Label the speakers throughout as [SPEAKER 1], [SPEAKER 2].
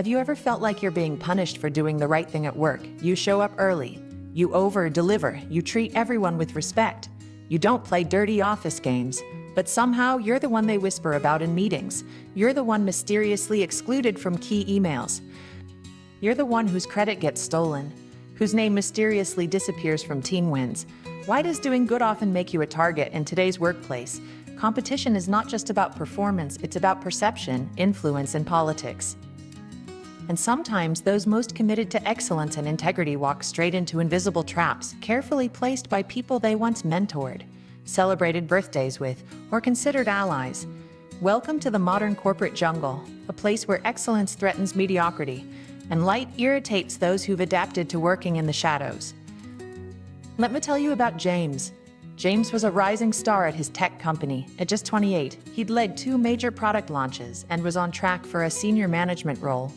[SPEAKER 1] Have you ever felt like you're being punished for doing the right thing at work? You show up early, you over-deliver, you treat everyone with respect. You don't play dirty office games, but somehow you're the one they whisper about in meetings. You're the one mysteriously excluded from key emails. You're the one whose credit gets stolen, whose name mysteriously disappears from team wins. Why does doing good often make you a target in today's workplace? Competition is not just about performance, it's about perception, influence, and politics. And sometimes those most committed to excellence and integrity walk straight into invisible traps, carefully placed by people they once mentored, celebrated birthdays with, or considered allies. Welcome to the modern corporate jungle, a place where excellence threatens mediocrity, and light irritates those who've adapted to working in the shadows. Let me tell you about James. James was a rising star at his tech company. At just 28, he'd led 2 major product launches and was on track for a senior management role.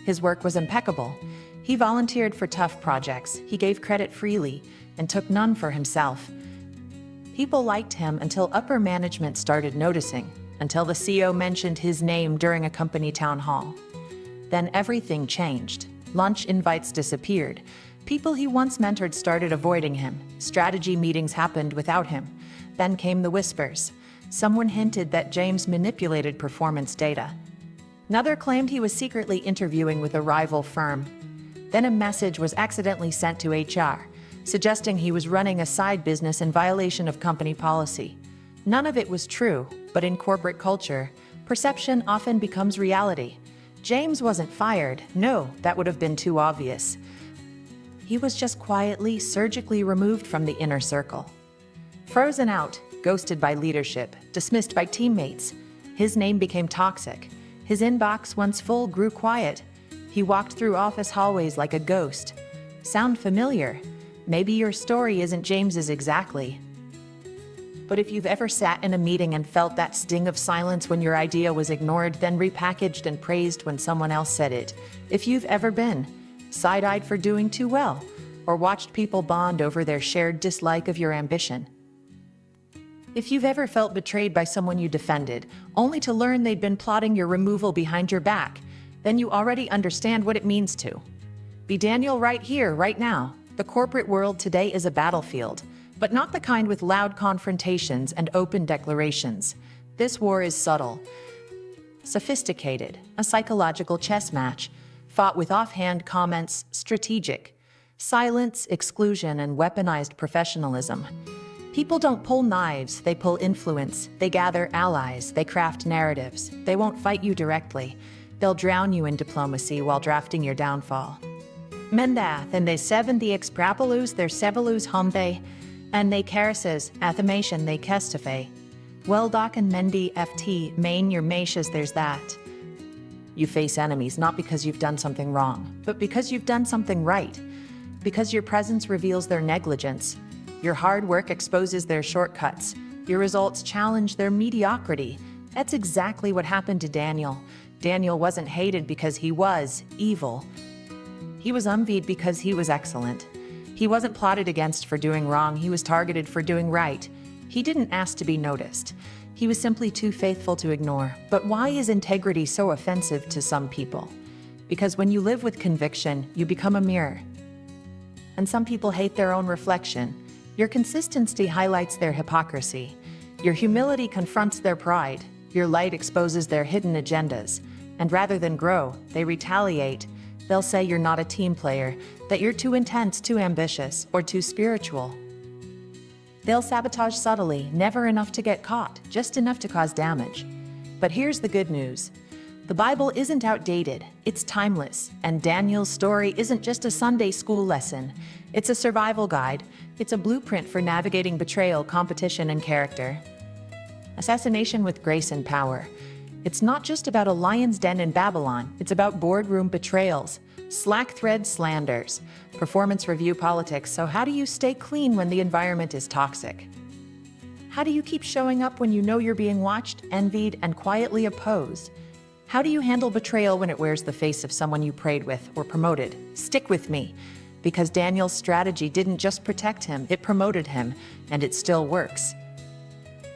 [SPEAKER 1] His work was impeccable. He volunteered for tough projects, he gave credit freely, and took none for himself. People liked him until upper management started noticing, until the CEO mentioned his name during a company town hall. Then everything changed. Lunch invites disappeared. People he once mentored started avoiding him. Strategy meetings happened without him. Then came the whispers. Someone hinted that James manipulated performance data. Another claimed he was secretly interviewing with a rival firm. Then a message was accidentally sent to HR, suggesting he was running a side business in violation of company policy. None of it was true, but in corporate culture, perception often becomes reality. James wasn't fired. No, that would have been too obvious. He was just quietly, surgically removed from the inner circle. Frozen out, ghosted by leadership, dismissed by teammates. His name became toxic. His inbox, once full, grew quiet. He walked through office hallways like a ghost. Sound familiar? Maybe your story isn't James's exactly. But if you've ever sat in a meeting and felt that sting of silence when your idea was ignored, then repackaged and praised when someone else said it, if you've ever been side-eyed for doing too well, or watched people bond over their shared dislike of your ambition, if you've ever felt betrayed by someone you defended, only to learn they'd been plotting your removal behind your back, then you already understand what it means to be Daniel right here, right now. The corporate world today is a battlefield, but not the kind with loud confrontations and open declarations. This war is subtle, sophisticated, a psychological chess match, fought with offhand comments, strategic silence, exclusion, and weaponized professionalism. People don't pull knives, they pull influence. They gather allies, they craft narratives. They won't fight you directly. They'll drown you in diplomacy while drafting your downfall. Mendath and they seven the exprapolus their sevalus hombe, and they carices, athemation they kestafe. Well doc and mendi ft main your macias there's that. You face enemies not because you've done something wrong, but because you've done something right. Because your presence reveals their negligence. Your hard work exposes their shortcuts. Your results challenge their mediocrity. That's exactly what happened to Daniel. Daniel wasn't hated because he was evil. He was envied because he was excellent. He wasn't plotted against for doing wrong, he was targeted for doing right. He didn't ask to be noticed. He was simply too faithful to ignore. But why is integrity so offensive to some people? Because when you live with conviction, you become a mirror. And some people hate their own reflection. Your consistency highlights their hypocrisy. Your humility confronts their pride. Your light exposes their hidden agendas. And rather than grow, they retaliate. They'll say you're not a team player, that you're too intense, too ambitious, or too spiritual. They'll sabotage subtly, never enough to get caught, just enough to cause damage. But here's the good news. The Bible isn't outdated, it's timeless, and Daniel's story isn't just a Sunday school lesson. It's a survival guide. It's a blueprint for navigating betrayal, competition, and character. Assassination with grace and power. It's not just about a lion's den in Babylon, it's about boardroom betrayals, slack thread slanders, performance review politics. So how do you stay clean when the environment is toxic? How do you keep showing up when you know you're being watched, envied, and quietly opposed? How do you handle betrayal when it wears the face of someone you prayed with or promoted? Stick with me, because Daniel's strategy didn't just protect him, it promoted him, and it still works.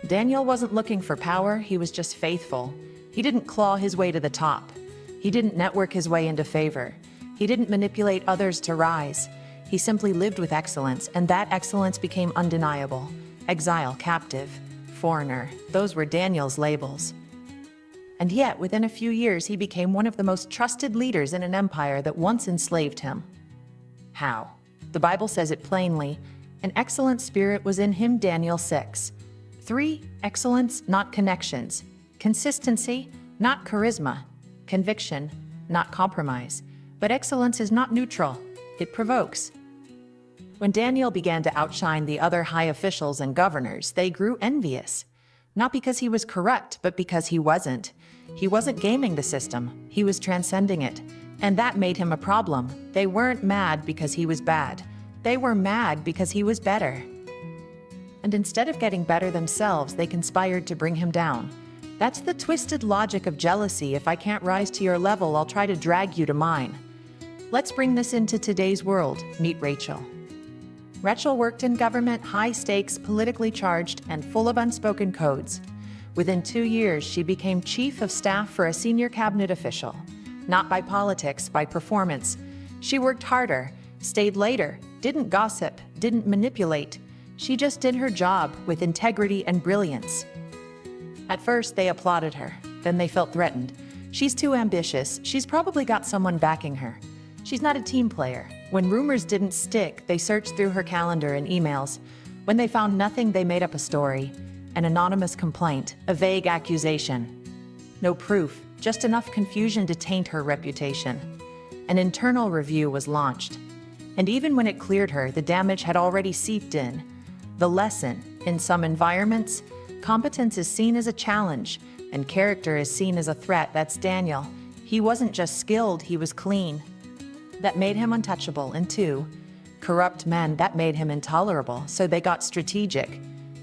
[SPEAKER 1] Daniel wasn't looking for power, he was just faithful. He didn't claw his way to the top. He didn't network his way into favor. He didn't manipulate others to rise. He simply lived with excellence, and that excellence became undeniable. Exile, captive, foreigner, those were Daniel's labels. And yet, within a few years, he became one of the most trusted leaders in an empire that once enslaved him. How? The Bible says it plainly. An excellent spirit was in him, Daniel 6. 3. Excellence, not connections. Consistency, not charisma. Conviction, not compromise. But excellence is not neutral. It provokes. When Daniel began to outshine the other high officials and governors, they grew envious. Not because he was corrupt, but because he wasn't. He wasn't gaming the system. He was transcending it. And that made him a problem. They weren't mad because he was bad. They were mad because he was better. And instead of getting better themselves, they conspired to bring him down. That's the twisted logic of jealousy. If I can't rise to your level, I'll try to drag you to mine. Let's bring this into today's world. Meet Rachel. Rachel worked in government, high stakes, politically charged, and full of unspoken codes. Within 2 years, she became chief of staff for a senior cabinet official. Not by politics, by performance. She worked harder, stayed later, didn't gossip, didn't manipulate. She just did her job with integrity and brilliance. At first, they applauded her. Then they felt threatened. She's too ambitious. She's probably got someone backing her. She's not a team player. When rumors didn't stick, they searched through her calendar and emails. When they found nothing, they made up a story. An anonymous complaint, a vague accusation. No proof, just enough confusion to taint her reputation. An internal review was launched. And even when it cleared her, the damage had already seeped in. The lesson: in some environments, competence is seen as a challenge, and character is seen as a threat. That's Daniel. He wasn't just skilled, he was clean. That made him untouchable. And 2, corrupt men, that made him intolerable, so they got strategic.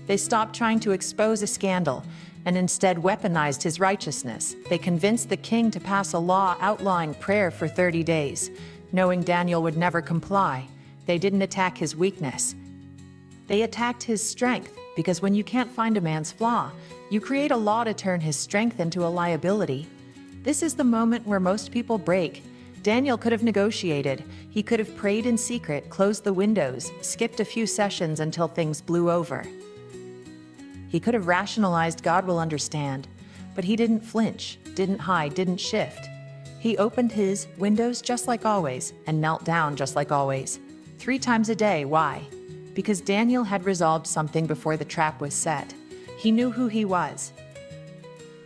[SPEAKER 1] They stopped trying to expose a scandal and instead weaponized his righteousness. They convinced the king to pass a law outlawing prayer for 30 days. Knowing Daniel would never comply, they didn't attack his weakness. They attacked his strength, because when you can't find a man's flaw, you create a law to turn his strength into a liability. This is the moment where most people break. Daniel could have negotiated. He could have prayed in secret, closed the windows, skipped a few sessions until things blew over. He could have rationalized, God will understand, but he didn't flinch, didn't hide, didn't shift. He opened his windows just like always and knelt down just like always. 3 times a day. Why? Because Daniel had resolved something before the trap was set. He knew who he was.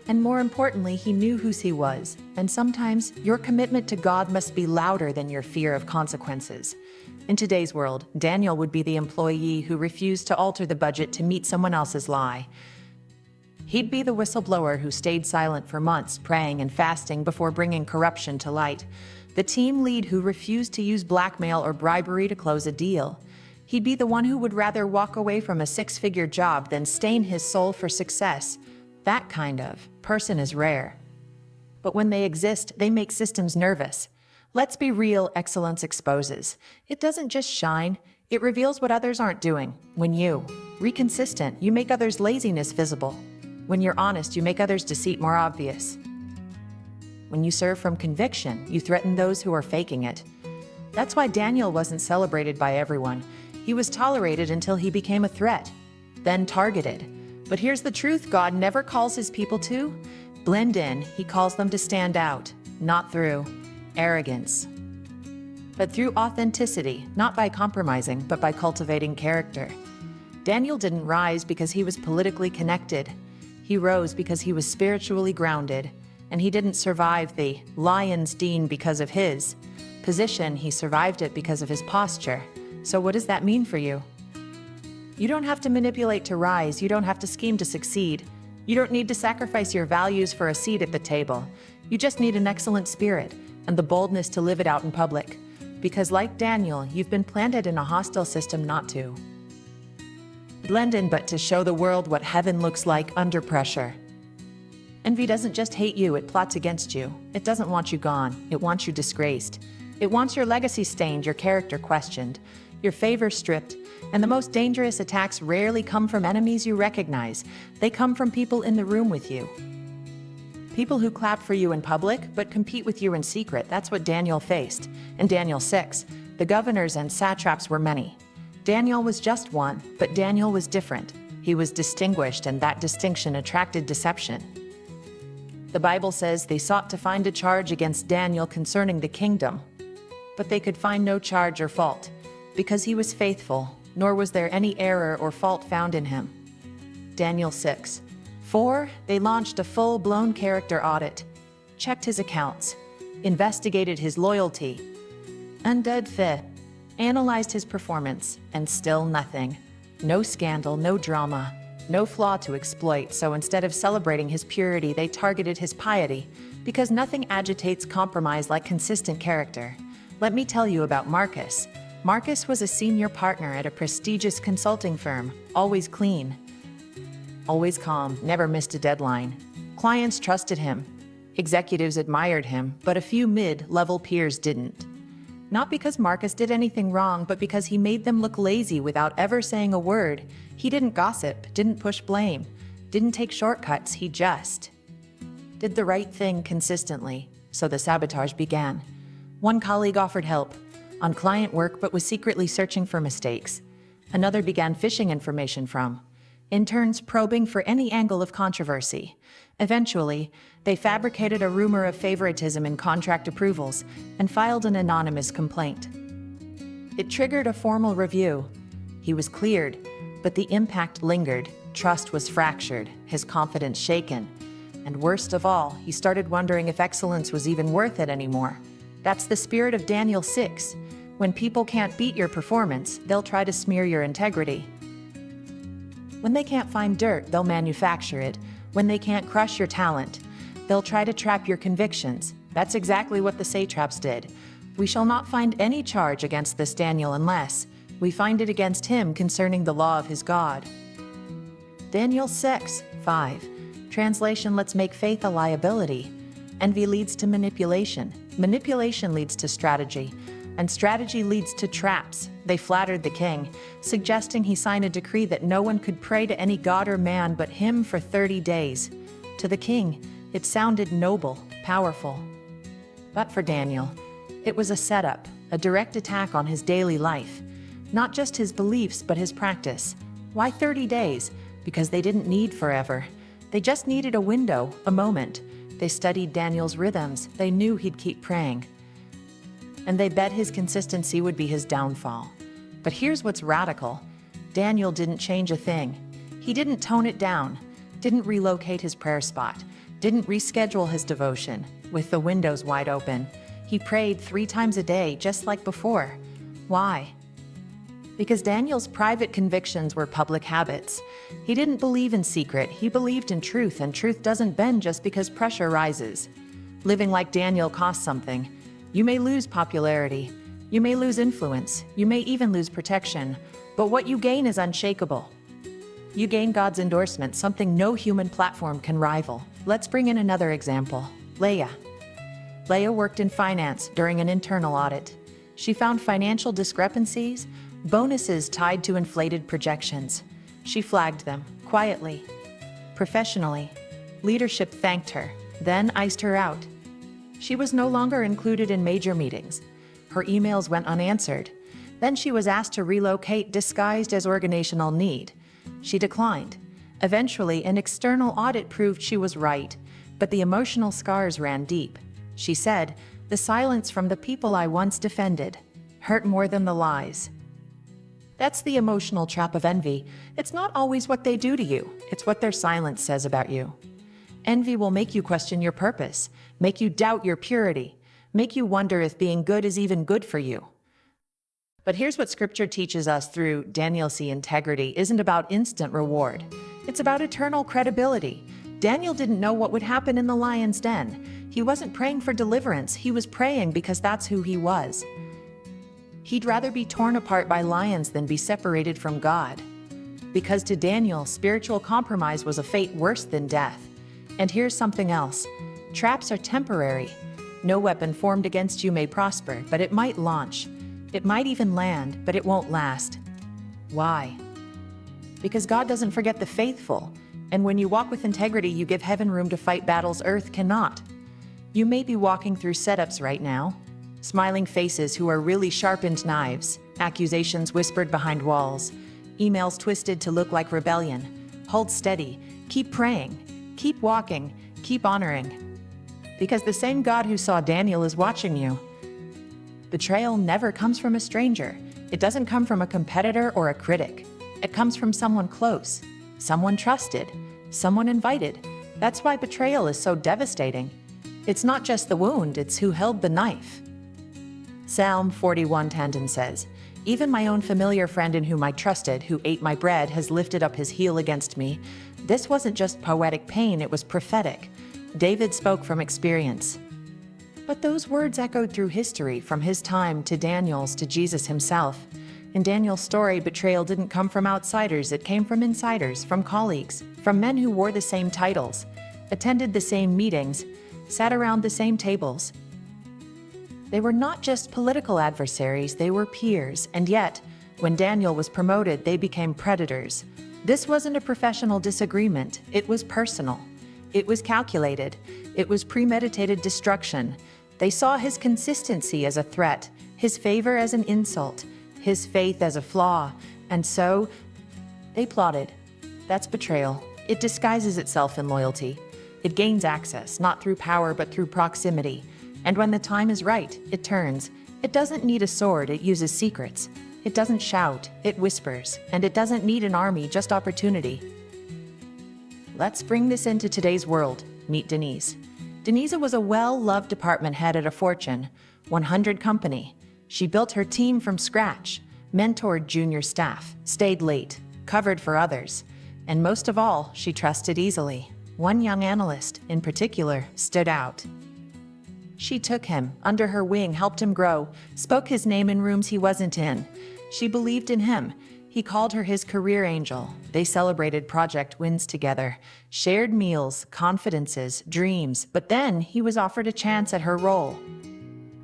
[SPEAKER 1] And more importantly, he knew whose he was. And sometimes your commitment to God must be louder than your fear of consequences. In today's world, Daniel would be the employee who refused to alter the budget to meet someone else's lie. He'd be the whistleblower who stayed silent for months, praying and fasting before bringing corruption to light. The team lead who refused to use blackmail or bribery to close a deal. He'd be the one who would rather walk away from a 6-figure job than stain his soul for success. That kind of person is rare. But when they exist, they make systems nervous. Let's be real, excellence exposes. It doesn't just shine, it reveals what others aren't doing. When you are consistent, you make others' laziness visible. When you're honest, you make others' deceit more obvious. When you serve from conviction, you threaten those who are faking it. That's why Daniel wasn't celebrated by everyone. He was tolerated until he became a threat, then targeted. But here's the truth: God never calls his people to blend in. He calls them to stand out, not through arrogance, but through authenticity, not by compromising, but by cultivating character. Daniel didn't rise because he was politically connected. He rose because he was spiritually grounded, and he didn't survive the lion's den because of his position. He survived it because of his posture. So what does that mean for you? You don't have to manipulate to rise. You don't have to scheme to succeed. You don't need to sacrifice your values for a seat at the table. You just need an excellent spirit and the boldness to live it out in public. Because like Daniel, you've been planted in a hostile system not to blend in, but to show the world what heaven looks like under pressure. Envy doesn't just hate you, it plots against you. It doesn't want you gone, it wants you disgraced. It wants your legacy stained, your character questioned, your favor stripped. And the most dangerous attacks rarely come from enemies you recognize. They come from people in the room with you. People who clap for you in public but compete with you in secret, that's what Daniel faced. In Daniel 6, the governors and satraps were many. Daniel was just one, but Daniel was different. He was distinguished, and that distinction attracted deception. The Bible says they sought to find a charge against Daniel concerning the kingdom, but they could find no charge or fault, because he was faithful, nor was there any error or fault found in him. Daniel 6:4, they launched a full-blown character audit, checked his accounts, investigated his loyalty, undid fit, analyzed his performance, and still nothing. No scandal, no drama, no flaw to exploit. So instead of celebrating his purity, they targeted his piety, because nothing agitates compromise like consistent character. Let me tell you about Marcus. Marcus was a senior partner at a prestigious consulting firm, always clean, always calm, never missed a deadline. Clients trusted him. Executives admired him, but a few mid-level peers didn't. Not because Marcus did anything wrong, but because he made them look lazy without ever saying a word. He didn't gossip, didn't push blame, didn't take shortcuts. He just did the right thing consistently. So the sabotage began. One colleague offered help on client work but was secretly searching for mistakes. Another began fishing information from interns, probing for any angle of controversy. Eventually, they fabricated a rumor of favoritism in contract approvals and filed an anonymous complaint. It triggered a formal review. He was cleared, but the impact lingered. Trust was fractured, his confidence shaken. And worst of all, he started wondering if excellence was even worth it anymore. That's the spirit of Daniel 6. When people can't beat your performance, they'll try to smear your integrity. When they can't find dirt, they'll manufacture it. When they can't crush your talent, they'll try to trap your convictions. That's exactly what the satraps did. We shall not find any charge against this Daniel unless we find it against him concerning the law of his God. Daniel 6:5. Translation: let's make faith a liability. Envy leads to manipulation. Manipulation leads to strategy. And strategy leads to traps. They flattered the king, suggesting he sign a decree that no one could pray to any god or man but him for 30 days. To the king, it sounded noble, powerful. But for Daniel, it was a setup, a direct attack on his daily life. Not just his beliefs, but his practice. Why 30 days? Because they didn't need forever. They just needed a window, a moment. They studied Daniel's rhythms. They knew he'd keep praying. And they bet his consistency would be his downfall. But here's what's radical. Daniel didn't change a thing. He didn't tone it down, didn't relocate his prayer spot, didn't reschedule his devotion. With the windows wide open, he prayed 3 times a day, just like before. Why? Because Daniel's private convictions were public habits. He didn't believe in secret, he believed in truth, and truth doesn't bend just because pressure rises. Living like Daniel costs something. You may lose popularity, you may lose influence, you may even lose protection, but what you gain is unshakable. You gain God's endorsement, something no human platform can rival. Let's bring in another example. Leah worked in finance during an internal audit. She found financial discrepancies, bonuses tied to inflated projections. She flagged them, quietly, professionally. Leadership thanked her, then iced her out. She was no longer included in major meetings. Her emails went unanswered. Then she was asked to relocate disguised as organizational need. She declined. Eventually, an external audit proved she was right, but the emotional scars ran deep. She said, "The silence from the people I once defended hurt more than the lies." That's the emotional trap of envy. It's not always what they do to you, it's what their silence says about you. Envy will make you question your purpose, make you doubt your purity, make you wonder if being good is even good for you. But here's what Scripture teaches us through Daniel: integrity isn't about instant reward. It's about eternal credibility. Daniel didn't know what would happen in the lion's den. He wasn't praying for deliverance, he was praying because that's who he was. He'd rather be torn apart by lions than be separated from God. Because to Daniel, spiritual compromise was a fate worse than death. And here's something else. Traps are temporary. No weapon formed against you may prosper, but it might launch. It might even land, but it won't last. Why? Because God doesn't forget the faithful. And when you walk with integrity, you give heaven room to fight battles earth cannot. You may be walking through setups right now. Smiling faces who are really sharpened knives, accusations whispered behind walls, emails twisted to look like rebellion. Hold steady, keep praying, keep walking, keep honoring. Because the same God who saw Daniel is watching you. Betrayal never comes from a stranger. It doesn't come from a competitor or a critic. It comes from someone close, someone trusted, someone invited. That's why betrayal is so devastating. It's not just the wound, it's who held the knife. Psalm 41:10 says, "Even my own familiar friend in whom I trusted, who ate my bread, has lifted up his heel against me." This wasn't just poetic pain, it was prophetic. David spoke from experience. But those words echoed through history, from his time to Daniel's to Jesus himself. In Daniel's story, betrayal didn't come from outsiders, it came from insiders, from colleagues, from men who wore the same titles, attended the same meetings, sat around the same tables. They were not just political adversaries, they were peers, and yet, when Daniel was promoted, they became predators. This wasn't a professional disagreement, it was personal. It was calculated. It was premeditated destruction. They saw his consistency as a threat, his favor as an insult, his faith as a flaw, and so they plotted. That's betrayal. It disguises itself in loyalty. It gains access, not through power, but through proximity. And when the time is right, it turns. It doesn't need a sword, it uses secrets. It doesn't shout, it whispers. And it doesn't need an army, just opportunity. Let's bring this into today's world. Meet Denise. Denise was a well-loved department head at a Fortune 100 company. She built her team from scratch, mentored junior staff, stayed late, covered for others. And most of all, she trusted easily. One young analyst, in particular, stood out. She took him under her wing, helped him grow, spoke his name in rooms he wasn't in. She believed in him. He called her his career angel. They celebrated project wins together, shared meals, confidences, dreams. But then he was offered a chance at her role.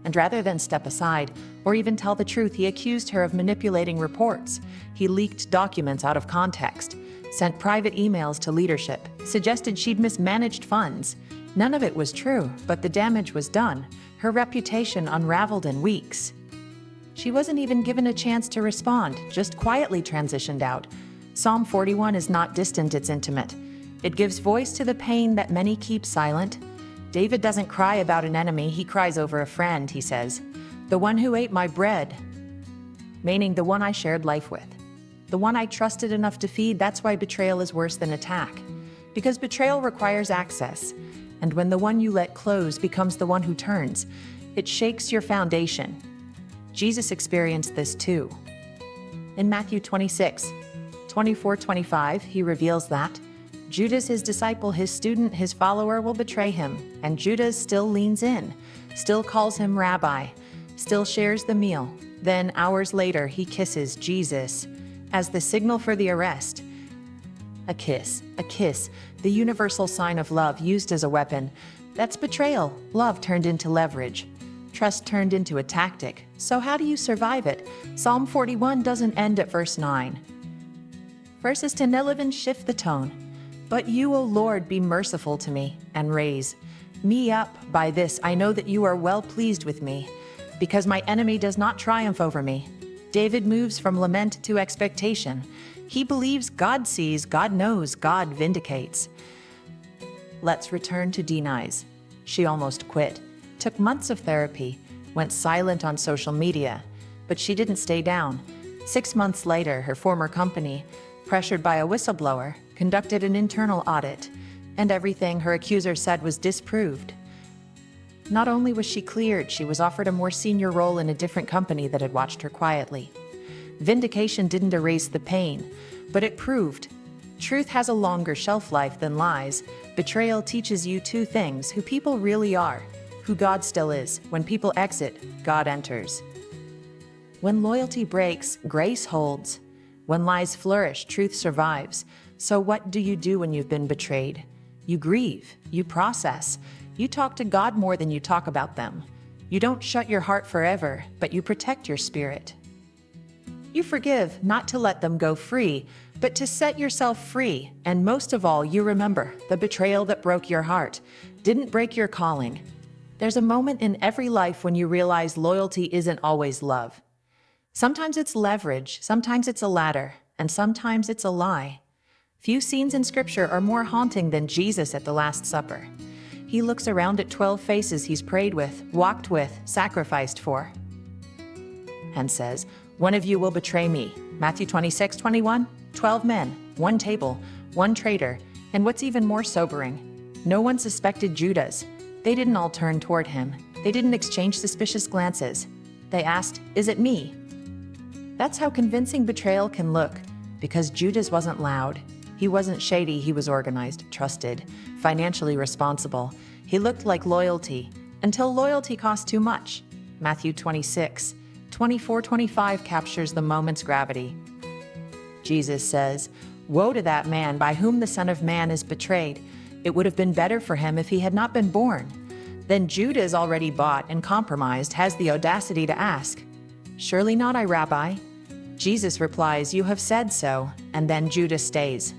[SPEAKER 1] And rather than step aside or even tell the truth, he accused her of manipulating reports. He leaked documents out of context, sent private emails to leadership, suggested she'd mismanaged funds. None of it was true, but the damage was done. Her reputation unraveled in weeks. She wasn't even given a chance to respond, just quietly transitioned out. Psalm 41 is not distant, it's intimate. It gives voice to the pain that many keep silent. David doesn't cry about an enemy, he cries over a friend, he says. The one who ate my bread, meaning the one I shared life with. The one I trusted enough to feed. That's why betrayal is worse than attack. Because betrayal requires access. And when the one you let close becomes the one who turns, it shakes your foundation. Jesus experienced this too. In Matthew 26:24-25, he reveals that Judas, his disciple, his student, his follower, will betray him. And Judas still leans in, still calls him rabbi, still shares the meal. Then, hours later, he kisses Jesus as the signal for the arrest. A kiss, the universal sign of love used as a weapon. That's betrayal. Love turned into leverage. Trust turned into a tactic. So how do you survive it? Psalm 41 doesn't end at verse 9. Verses 10 and 11 shift the tone. But you, O Lord, be merciful to me and raise me up. By this I know that you are well pleased with me, because my enemy does not triumph over me. David moves from lament to expectation. He believes God sees, God knows, God vindicates. Let's return to Denise. She almost quit, took months of therapy, went silent on social media, but she didn't stay down. 6 months later, her former company, pressured by a whistleblower, conducted an internal audit, and everything her accuser said was disproved. Not only was she cleared, she was offered a more senior role in a different company that had watched her quietly. Vindication didn't erase the pain, but it proved truth has a longer shelf life than lies. Betrayal teaches you two things: who people really are, who God still is. When people exit, God enters. When loyalty breaks, grace holds. When lies flourish, truth survives. So what do you do when you've been betrayed? You grieve, you process, you talk to God more than you talk about them. You don't shut your heart forever, but you protect your spirit. You forgive, not to let them go free, but to set yourself free. And most of all, you remember the betrayal that broke your heart didn't break your calling. There's a moment in every life when you realize loyalty isn't always love. Sometimes it's leverage, sometimes it's a ladder, and sometimes it's a lie. Few scenes in Scripture are more haunting than Jesus at the Last Supper. He looks around at 12 faces he's prayed with, walked with, sacrificed for, and says, "One of you will betray me." Matthew 26:21. 12 men, one table, one traitor, and what's even more sobering, no one suspected Judas. They didn't all turn toward him. They didn't exchange suspicious glances. They asked, "Is it me?" That's how convincing betrayal can look, because Judas wasn't loud. He wasn't shady, he was organized, trusted, financially responsible. He looked like loyalty, until loyalty cost too much. Matthew 26:24-25 captures the moment's gravity. Jesus says, "Woe to that man by whom the Son of Man is betrayed. It would have been better for him if he had not been born." Then Judas, already bought and compromised, has the audacity to ask, "Surely not I, Rabbi?" Jesus replies, "You have said so," and then Judas stays.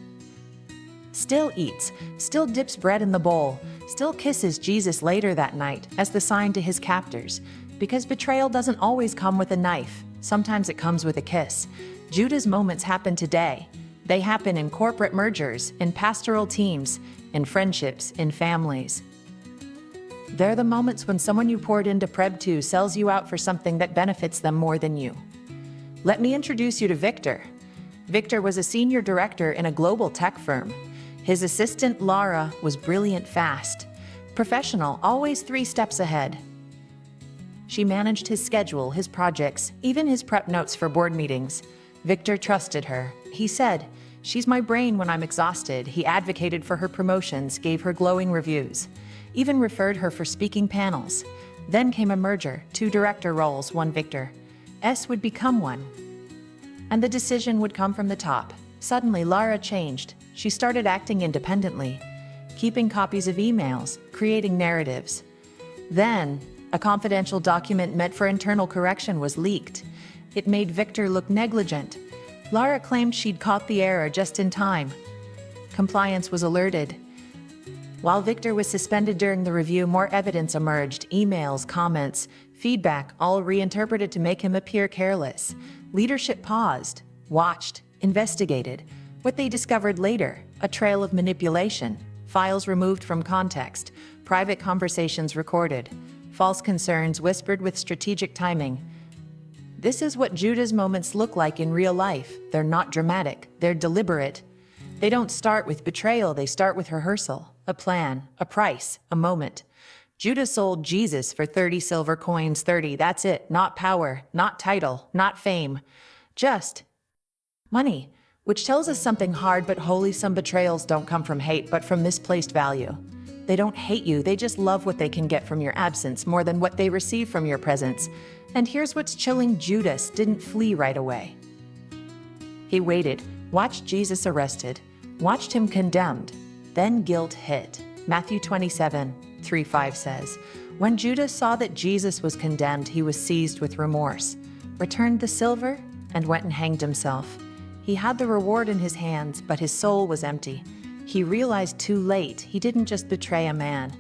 [SPEAKER 1] Still eats, still dips bread in the bowl, still kisses Jesus later that night as the sign to his captors, because betrayal doesn't always come with a knife. Sometimes it comes with a kiss. Judas moments happen today. They happen in corporate mergers, in pastoral teams, in friendships, in families. They're the moments when someone you poured into Prep 2 sells you out for something that benefits them more than you. Let me introduce you to Victor. Victor was a senior director in a global tech firm. His assistant, Laura, was brilliant, fast, professional, always 3 steps ahead. She managed his schedule, his projects, even his prep notes for board meetings. Victor trusted her. He said, "She's my brain when I'm exhausted." He advocated for her promotions, gave her glowing reviews, even referred her for speaking panels. Then came a merger, 2 director roles, one Victor S would become one. And the decision would come from the top. Suddenly, Lara changed. She started acting independently, keeping copies of emails, creating narratives. Then, a confidential document meant for internal correction was leaked. It made Victor look negligent. Lara claimed she'd caught the error just in time. Compliance was alerted. While Victor was suspended during the review, more evidence emerged: emails, comments, feedback, all reinterpreted to make him appear careless. Leadership paused, watched, investigated. What they discovered later: a trail of manipulation, files removed from context, private conversations recorded, false concerns whispered with strategic timing. This is what Judas moments look like in real life. They're not dramatic, they're deliberate. They don't start with betrayal, they start with rehearsal, a plan, a price, a moment. Judas sold Jesus for 30 silver coins, 30, that's it. Not power, not title, not fame, just money. Which tells us something hard but holy: some betrayals don't come from hate, but from misplaced value. They don't hate you, they just love what they can get from your absence more than what they receive from your presence. And here's what's chilling: Judas didn't flee right away. He waited, watched Jesus arrested, watched him condemned, then guilt hit. Matthew 27:3-5 says, "When Judas saw that Jesus was condemned, he was seized with remorse, returned the silver, and went and hanged himself." He had the reward in his hands, but his soul was empty. He realized too late he didn't just betray a man.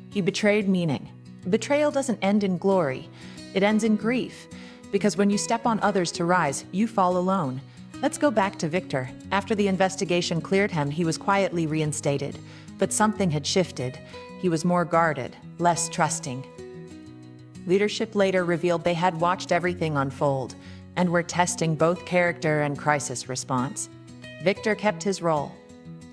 [SPEAKER 1] He betrayed meaning. Betrayal doesn't end in glory. It ends in grief. Because when you step on others to rise, you fall alone. Let's go back to Victor. After the investigation cleared him, he was quietly reinstated. But something had shifted. He was more guarded, less trusting. Leadership later revealed they had watched everything unfold and were testing both character and crisis response. Victor kept his role.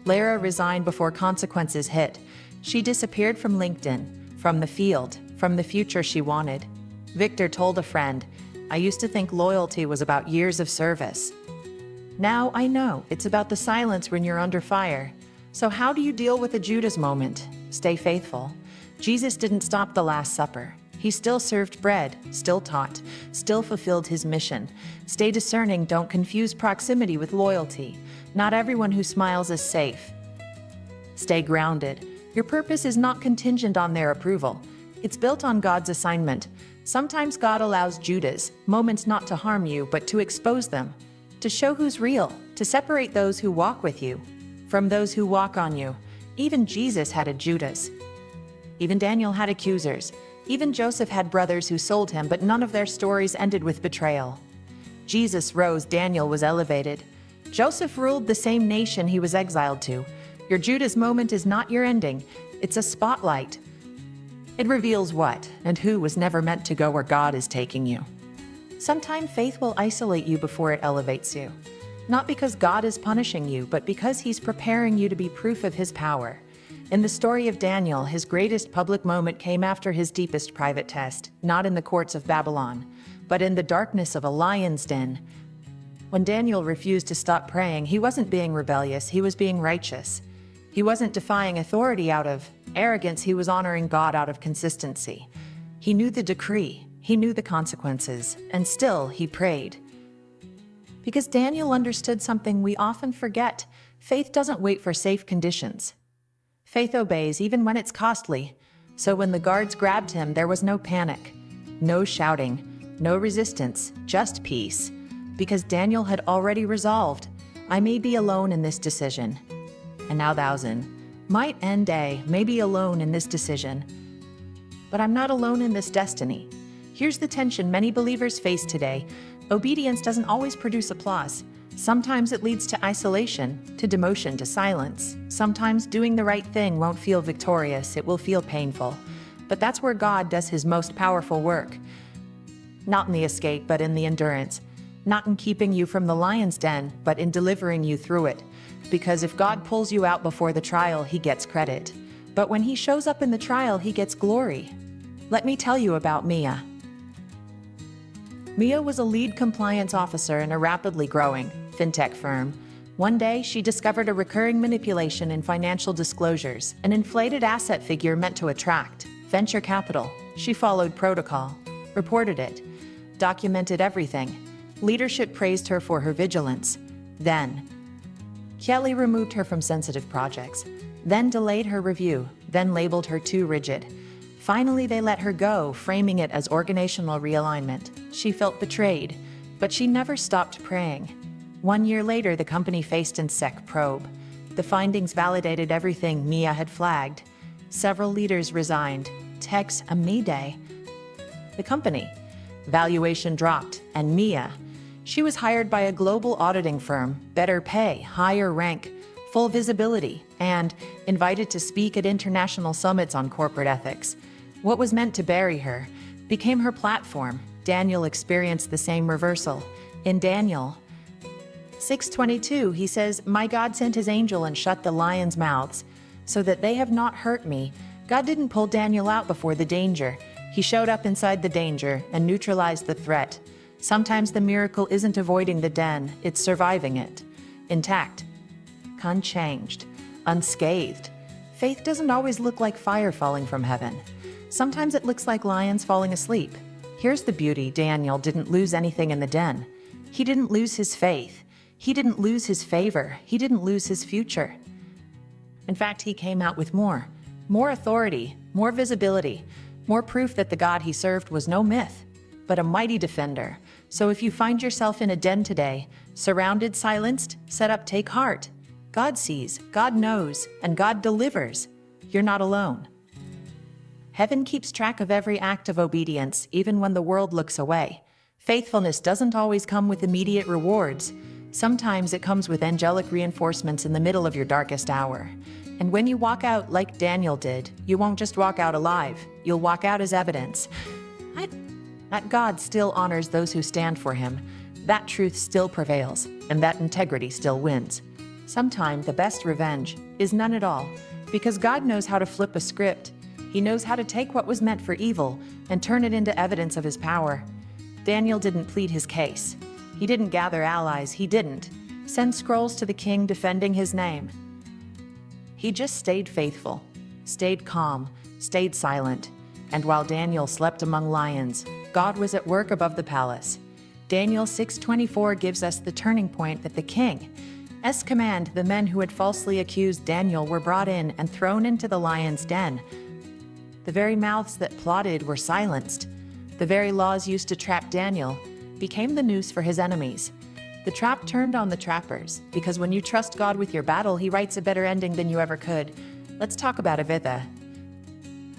[SPEAKER 1] Lara resigned before consequences hit. She disappeared from LinkedIn, from the field, from the future she wanted. Victor told a friend, "I used to think loyalty was about years of service. Now I know it's about the silence when you're under fire." So how do you deal with a Judas moment? Stay faithful. Jesus didn't stop the Last Supper. He still served bread, still taught, still fulfilled his mission. Stay discerning, don't confuse proximity with loyalty. Not everyone who smiles is safe. Stay grounded. Your purpose is not contingent on their approval. It's built on God's assignment. Sometimes God allows Judas moments not to harm you, but to expose them, to show who's real, to separate those who walk with you from those who walk on you. Even Jesus had a Judas. Even Daniel had accusers. Even Joseph had brothers who sold him, but none of their stories ended with betrayal. Jesus rose, Daniel was elevated. Joseph ruled the same nation he was exiled to. Your Judas moment is not your ending, it's a spotlight. It reveals what and who was never meant to go where God is taking you. Sometimes faith will isolate you before it elevates you. Not because God is punishing you, but because He's preparing you to be proof of His power. In the story of Daniel, his greatest public moment came after his deepest private test, not in the courts of Babylon, but in the darkness of a lion's den. When Daniel refused to stop praying, he wasn't being rebellious, he was being righteous. He wasn't defying authority out of arrogance, he was honoring God out of consistency. He knew the decree, he knew the consequences, and still he prayed. Because Daniel understood something we often forget: faith doesn't wait for safe conditions. Faith obeys even when it's costly. So when the guards grabbed him, there was no panic, no shouting, no resistance, just peace. Because Daniel had already resolved, I may be alone in this decision. And now thousand might end day may be alone in this decision. But I'm not alone in this destiny. Here's the tension many believers face today. Obedience doesn't always produce applause. Sometimes it leads to isolation, to demotion, to silence. Sometimes doing the right thing won't feel victorious, it will feel painful. But that's where God does His most powerful work. Not in the escape, but in the endurance. Not in keeping you from the lion's den, but in delivering you through it. Because if God pulls you out before the trial, He gets credit. But when He shows up in the trial, He gets glory. Let me tell you about Mia. Mia was a lead compliance officer in a rapidly growing fintech firm. One day, she discovered a recurring manipulation in financial disclosures, an inflated asset figure meant to attract venture capital. She followed protocol, reported it, documented everything. Leadership praised her for her vigilance. Then, Kelly removed her from sensitive projects, then delayed her review, then labeled her too rigid. Finally, they let her go, framing it as organizational realignment. She felt betrayed, but she never stopped praying. 1 year later, the company faced an SEC probe. The findings validated everything Mia had flagged. Several leaders resigned. Tech's a me day. The company valuation dropped, and Mia, she was hired by a global auditing firm, better pay, higher rank, full visibility, and invited to speak at international summits on corporate ethics. What was meant to bury her became her platform. Daniel experienced the same reversal. In Daniel 6:22, he says, "My God sent His angel and shut the lions' mouths, so that they have not hurt me." God didn't pull Daniel out before the danger. He showed up inside the danger and neutralized the threat. Sometimes the miracle isn't avoiding the den, it's surviving it. Intact, unchanged, unscathed. Faith doesn't always look like fire falling from heaven. Sometimes it looks like lions falling asleep. Here's the beauty: Daniel didn't lose anything in the den. He didn't lose his faith. He didn't lose his favor. He didn't lose his future. In fact, he came out with more authority, more visibility, more proof that the God he served was no myth, but a mighty defender. So if you find yourself in a den today, surrounded, silenced, set up, take heart. God sees, God knows, and God delivers. You're not alone. Heaven keeps track of every act of obedience, even when the world looks away. Faithfulness doesn't always come with immediate rewards. Sometimes it comes with angelic reinforcements in the middle of your darkest hour. And when you walk out like Daniel did, you won't just walk out alive, you'll walk out as evidence that God still honors those who stand for Him, that truth still prevails, and that integrity still wins. Sometimes the best revenge is none at all, because God knows how to flip a script. He knows how to take what was meant for evil and turn it into evidence of His power. Daniel didn't plead his case. He didn't gather allies. He didn't send scrolls to the king defending his name. He just stayed faithful, stayed calm, stayed silent. And while Daniel slept among lions, God was at work above the palace. Daniel 6:24 gives us the turning point that the king's command, the men who had falsely accused Daniel were brought in and thrown into the lion's den. The very mouths that plotted were silenced. The very laws used to trap Daniel became the noose for his enemies. The trap turned on the trappers, because when you trust God with your battle, he writes a better ending than you ever could. Let's talk about Avitha.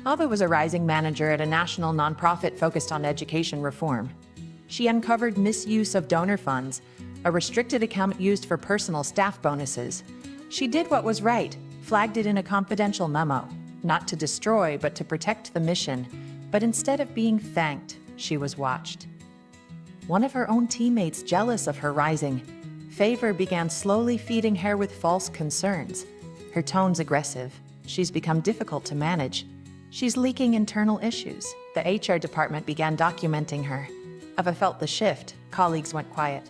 [SPEAKER 1] Ava was a rising manager at a national nonprofit focused on education reform. She uncovered misuse of donor funds, a restricted account used for personal staff bonuses. She did what was right, flagged it in a confidential memo, not to destroy but to protect the mission. But instead of being thanked, she was watched. One of her own teammates, jealous of her rising favor, began slowly feeding her with false concerns. Her tone's aggressive. She's become difficult to manage. She's leaking internal issues. The HR department began documenting her. Ava felt the shift. Colleagues went quiet.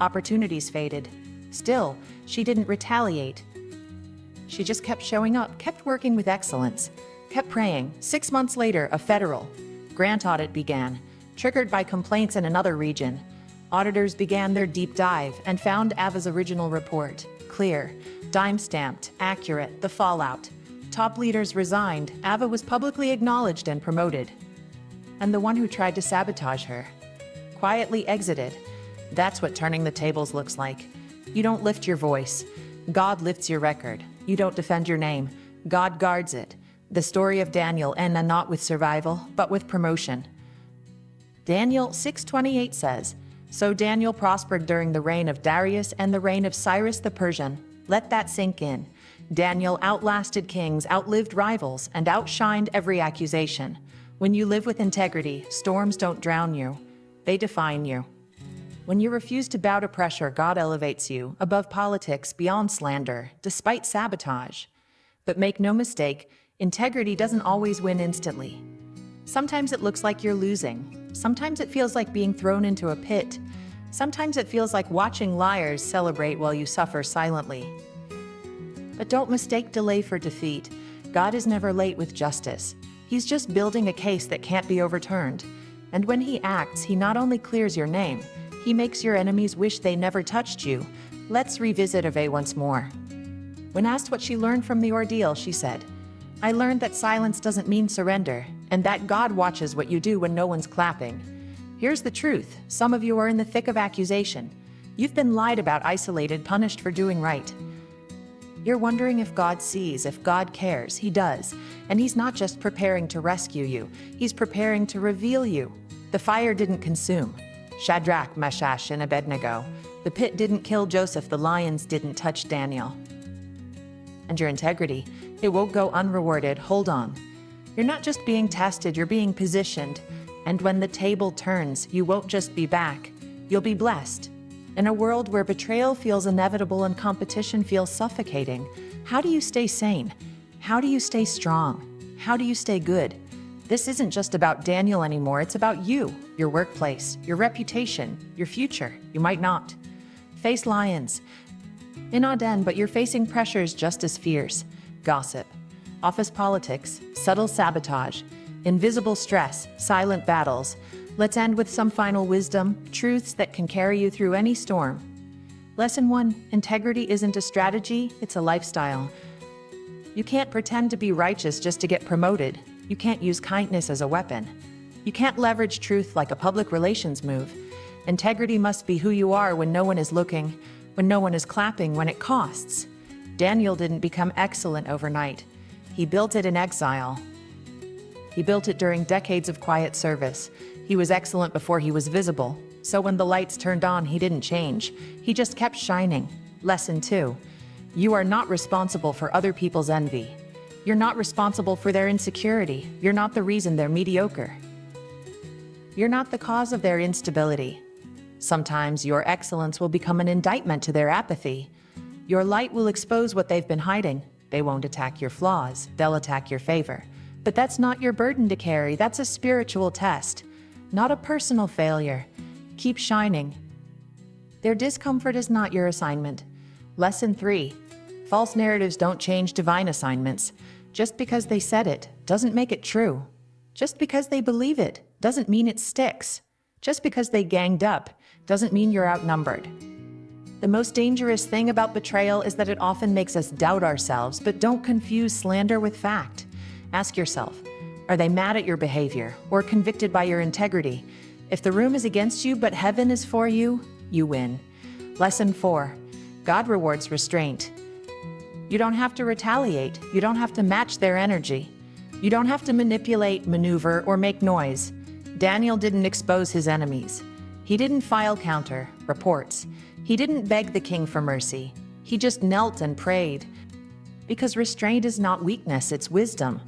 [SPEAKER 1] Opportunities faded. Still, she didn't retaliate. She just kept showing up, kept working with excellence, kept praying. 6 months later, a federal grant audit began, triggered by complaints in another region. Auditors began their deep dive and found Ava's original report clear, dime-stamped, accurate, the fallout. Top leaders resigned. Ava was publicly acknowledged and promoted. And the one who tried to sabotage her quietly exited. That's what turning the tables looks like. You don't lift your voice. God lifts your record. You don't defend your name. God guards it. The story of Daniel ends not with survival, but with promotion. Daniel 6:28 says, "So Daniel prospered during the reign of Darius and the reign of Cyrus the Persian." Let that sink in. Daniel outlasted kings, outlived rivals, and outshined every accusation. When you live with integrity, storms don't drown you. They define you. When you refuse to bow to pressure, God elevates you above politics, beyond slander, despite sabotage. But make no mistake, integrity doesn't always win instantly. Sometimes it looks like you're losing. Sometimes it feels like being thrown into a pit. Sometimes it feels like watching liars celebrate while you suffer silently. But don't mistake delay for defeat. God is never late with justice. He's just building a case that can't be overturned. And when he acts, he not only clears your name, he makes your enemies wish they never touched you. Let's revisit Ave once more. When asked what she learned from the ordeal, she said, "I learned that silence doesn't mean surrender, and that God watches what you do when no one's clapping." Here's the truth. Some of you are in the thick of accusation. You've been lied about, isolated, punished for doing right. You're wondering if God sees, if God cares. He does. And he's not just preparing to rescue you. He's preparing to reveal you. The fire didn't consume Shadrach, Meshach, and Abednego. The pit didn't kill Joseph. The lions didn't touch Daniel. And your integrity, it won't go unrewarded. Hold on. You're not just being tested, you're being positioned. And when the table turns, you won't just be back, you'll be blessed. In a world where betrayal feels inevitable and competition feels suffocating, how do you stay sane? How do you stay strong? How do you stay good? This isn't just about Daniel anymore, it's about you, your workplace, your reputation, your future. You might not face lions in Aden, but you're facing pressures just as fierce. Gossip, office politics, subtle sabotage, invisible stress, silent battles. Let's end with some final wisdom, truths that can carry you through any storm. Lesson 1, integrity isn't a strategy, it's a lifestyle. You can't pretend to be righteous just to get promoted. You can't use kindness as a weapon. You can't leverage truth like a public relations move. Integrity must be who you are when no one is looking, when no one is clapping, when it costs. Daniel didn't become excellent overnight. He built it in exile. He built it during decades of quiet service. He was excellent before he was visible. So when the lights turned on, he didn't change. He just kept shining. Lesson 2. You are not responsible for other people's envy. You're not responsible for their insecurity. You're not the reason they're mediocre. You're not the cause of their instability. Sometimes your excellence will become an indictment to their apathy. Your light will expose what they've been hiding. They won't attack your flaws, they'll attack your favor. But that's not your burden to carry, that's a spiritual test, not a personal failure. Keep shining. Their discomfort is not your assignment. Lesson 3. False narratives don't change divine assignments. Just because they said it doesn't make it true. Just because they believe it doesn't mean it sticks. Just because they ganged up doesn't mean you're outnumbered. The most dangerous thing about betrayal is that it often makes us doubt ourselves, but don't confuse slander with fact. Ask yourself, are they mad at your behavior or convicted by your integrity? If the room is against you but heaven is for you, you win. Lesson 4. God rewards restraint. You don't have to retaliate. You don't have to match their energy. You don't have to manipulate, maneuver, or make noise. Daniel didn't expose his enemies. He didn't file counter reports. He didn't beg the king for mercy. He just knelt and prayed. Because restraint is not weakness, it's wisdom.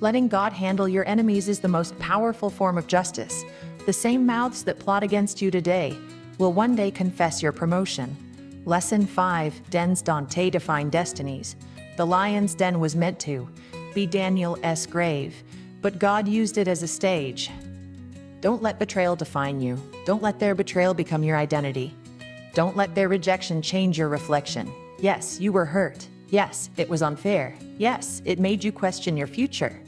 [SPEAKER 1] Letting God handle your enemies is the most powerful form of justice. The same mouths that plot against you today will one day confess your promotion. Lesson 5. Dens don't define destinies. The lion's den was meant to be Daniel's grave, but God used it as a stage. Don't let betrayal define you. Don't let their betrayal become your identity. Don't let their rejection change your reflection. Yes, you were hurt. Yes, it was unfair. Yes, it made you question your future.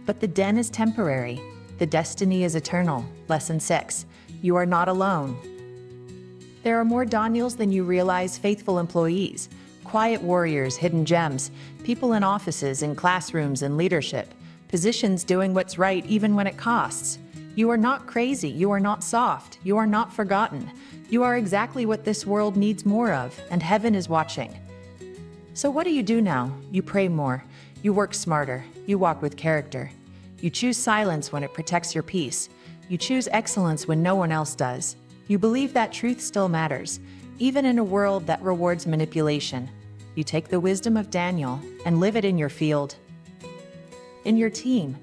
[SPEAKER 1] But the den is temporary. The destiny is eternal. Lesson 6. You are not alone. There are more Daniels than you realize, faithful employees, quiet warriors, hidden gems, people in offices, in classrooms, in leadership, positions doing what's right even when it costs. You are not crazy. You are not soft. You are not forgotten. You are exactly what this world needs more of, and heaven is watching. So what do you do now? You pray more. You work smarter. You walk with character. You choose silence when it protects your peace. You choose excellence when no one else does. You believe that truth still matters, even in a world that rewards manipulation. You take the wisdom of Daniel and live it in your field, in your team,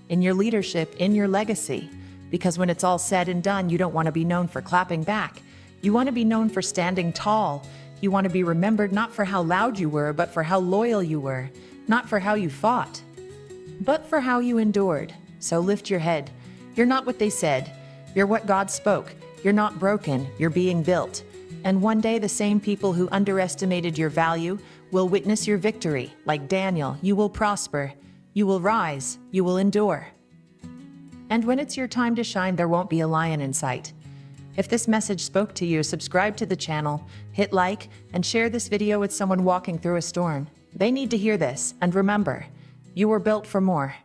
[SPEAKER 1] in your leadership, in your legacy. Because when it's all said and done, you don't want to be known for clapping back. You want to be known for standing tall. You want to be remembered not for how loud you were, but for how loyal you were. Not for how you fought, but for how you endured. So lift your head. You're not what they said. You're what God spoke. You're not broken. You're being built. And one day the same people who underestimated your value will witness your victory. Like Daniel, you will prosper. You will rise. You will endure. And when it's your time to shine, there won't be a lion in sight. If this message spoke to you, subscribe to the channel, hit like, and share this video with someone walking through a storm. They need to hear this. And remember, you were built for more.